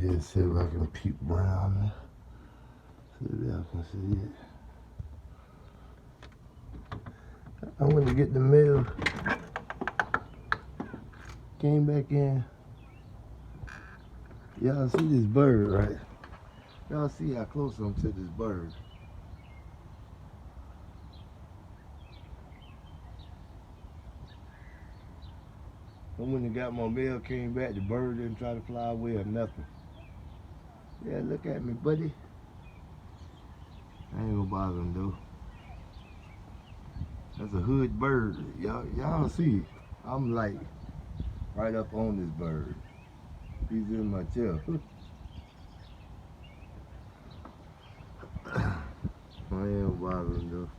here, see if I can peep around there. See if y'all can see it. I went to get the mail. Came back in. Y'all see this bird, right? Y'all see how close I'm to this bird. I went and got my mail, came back, the bird didn't try to fly away or nothing. Yeah, look at me, buddy. I ain't gonna bother him though. That's a hood bird. Y'all see it. I'm like right up on this bird. He's in my chair. I ain't gonna bother him though.